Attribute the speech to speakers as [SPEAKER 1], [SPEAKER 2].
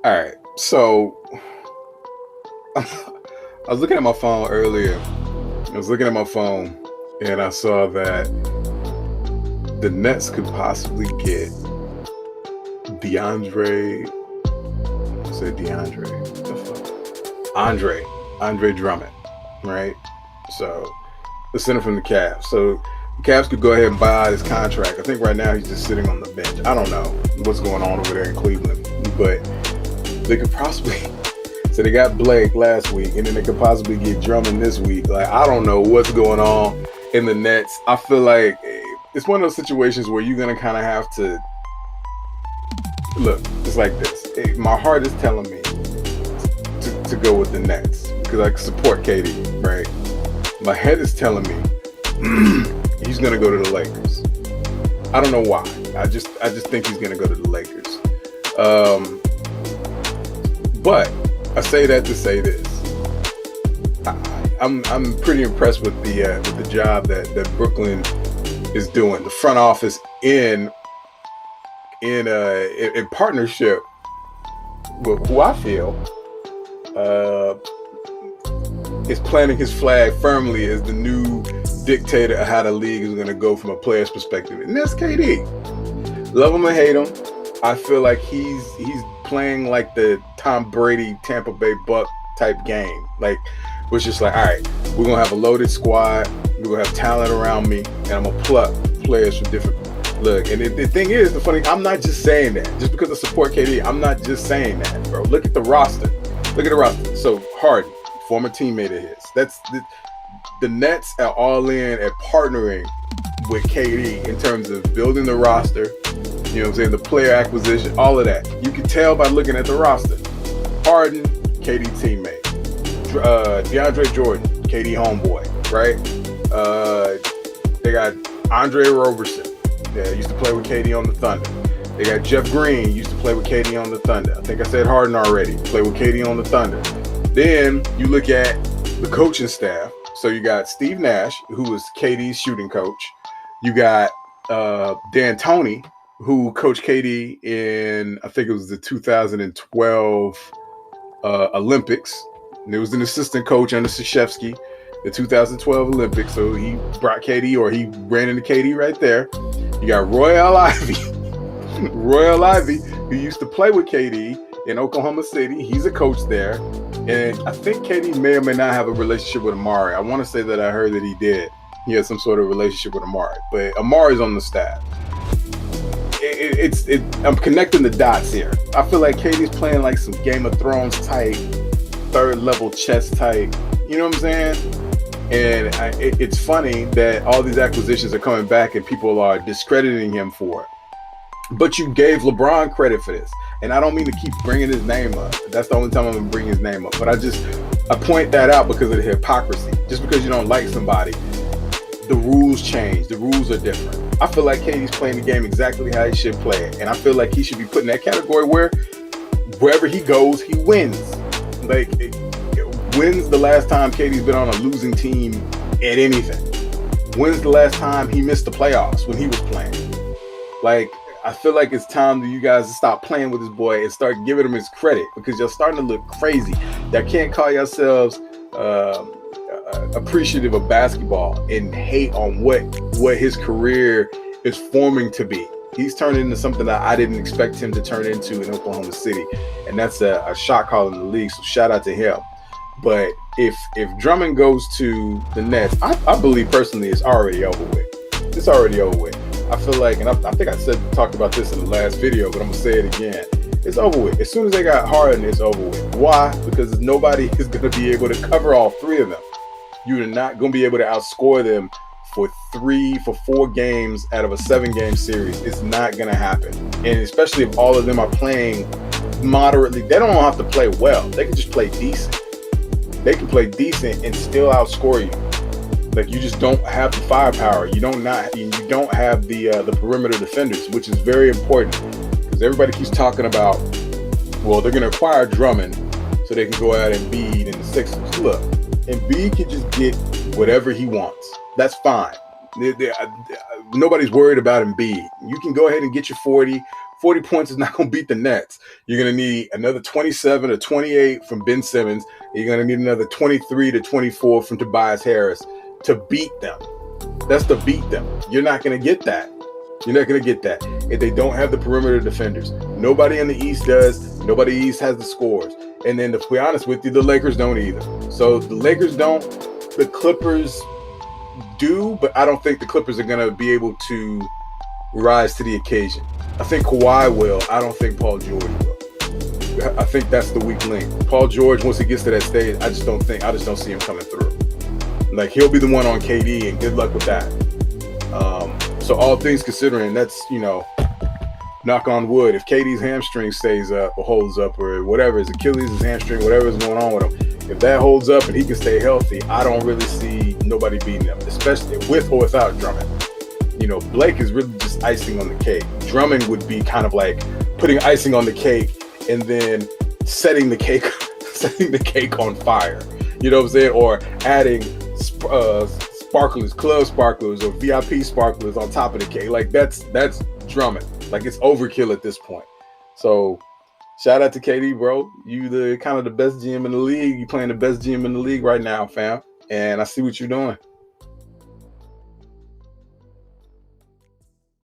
[SPEAKER 1] All right. So I was looking at my phone earlier. I was looking at my phone and I saw that the Nets could possibly get DeAndre. Say DeAndre. What the fuck? Andre Drummond. Right. So the center from the Cavs. So the Cavs could go ahead and buy out his contract. I think right now he's just sitting on the bench. I don't know what's going on over there in Cleveland, but they could possibly. So they got Blake last week, and then they could possibly get Drummond this week. Like, I don't know what's going on in the Nets. I feel like it's one of those situations where you're gonna kind of have to look. It's like this. My heart is telling me to go with the Nets because I support KD, right? My head is telling me he's gonna go to the Lakers. I don't know why. I just think he's gonna go to the Lakers. But I say that to say this: I'm pretty impressed with the job that Brooklyn is doing. The front office in partnership with who I feel is planting his flag firmly as the new dictator of how the league is going to go from a player's perspective, and that's KD. Love him or hate him, I feel like he's playing like the Tom Brady Tampa Bay Buck type game. Like, it's just like, all right, we're gonna have a loaded squad, we're gonna have talent around me, and I'm gonna pluck players from different. Look, and the thing is, the funny, I'm not just saying that just because I support KD. I'm not just saying that, bro. Look at the roster. Look at the roster. So Harden, former teammate of his. That's the Nets are all in at partnering with KD in terms of building the roster. You know what I'm saying? The player acquisition, all of that. You can tell by looking at the roster. Harden, KD teammate. DeAndre Jordan, KD homeboy, right? They got Andre Roberson, that used to play with KD on the Thunder. They got Jeff Green, used to play with KD on the Thunder. I think I said Harden already, play with KD on the Thunder. Then you look at the coaching staff. So you got Steve Nash, who was KD's shooting coach. You got Dan Toney, who coached KD in, I think it was the 2012 Olympics. And there was an assistant coach under Krzyzewski, the 2012 Olympics. So he brought KD, or he ran into KD right there. You got Royal Ivey, who used to play with KD in Oklahoma City. He's a coach there. And I think KD may or may not have a relationship with Amari. I want to say that I heard that he did. He had some sort of relationship with Amari. But Amari's on the staff. I'm connecting the dots here. I feel like KD's playing like some Game of Thrones type, third level chess type. You know what I'm saying? And it's funny that all these acquisitions are coming back and people are discrediting him for it. But you gave LeBron credit for this. And I don't mean to keep bringing his name up. That's the only time I'm going to bring his name up. But I point that out because of the hypocrisy. Just because you don't like somebody, the rules change. The rules are different. I feel like KD's playing the game exactly how he should play it. And I feel like he should be put in that category where wherever he goes, he wins. Like, when's the last time KD's been on a losing team at anything? When's the last time he missed the playoffs when he was playing? Like, I feel like it's time for you guys to stop playing with this boy and start giving him his credit, because you're starting to look crazy. Y'all can't call yourselves appreciative of basketball and hate on what his career is forming to be. He's turned into something that I didn't expect him to turn into in Oklahoma City, and that's a shot call in the league. So shout out to him. But if Drummond goes to the Nets, I believe personally it's already over with. It's already over with. I feel like, and I think I talked about this in the last video, but I'm gonna say it again. It's over with. As soon as they got Harden, it's over with. Why? Because nobody is gonna be able to cover all three of them. You're not gonna be able to outscore them for 4 games out of a 7-game series. It's not gonna happen. And especially if all of them are playing moderately, they don't have to play well. They can just play decent. They can play decent and still outscore you. Like, you just don't have the firepower. You don't have the perimeter defenders, which is very important, because everybody keeps talking about, well, they're going to acquire Drummond so they can go out and Embiid and the Sixers. Look, Embiid can just get whatever he wants. That's fine. Nobody's worried about Embiid. You can go ahead and get your 40, 40 points is not going to beat the Nets. You're going to need another 27 or 28 from Ben Simmons. You're going to need another 23 to 24 from Tobias Harris to beat them. That's to beat them. You're not going to get that. You're not going to get that if they don't have the perimeter defenders. Nobody in the East does. Nobody in the East has the scores. And then to be honest with you, the Lakers don't either. So the Lakers don't. The Clippers do, but I don't think the Clippers are going to be able to rise to the occasion. I think Kawhi will. I don't think Paul George will. I think that's the weak link. Paul George, once he gets to that stage, I just don't see him coming through. Like, he'll be the one on KD, and good luck with that. So all things considering, that's, knock on wood. If KD's hamstring stays up or holds up or whatever, his Achilles, his hamstring, whatever is going on with him, if that holds up and he can stay healthy, I don't really see nobody beating him, especially with or without Drummond. Blake is really just icing on the cake. Drummond would be kind of like putting icing on the cake and then setting the cake on fire. You know what I'm saying? Or adding sparklers, club sparklers, or VIP sparklers on top of the cake. Like that's Drummond. Like, it's overkill at this point. So shout out to KD, bro. You the kind of the best GM in the league. You playing the best GM in the league right now, fam. And I see what you're doing.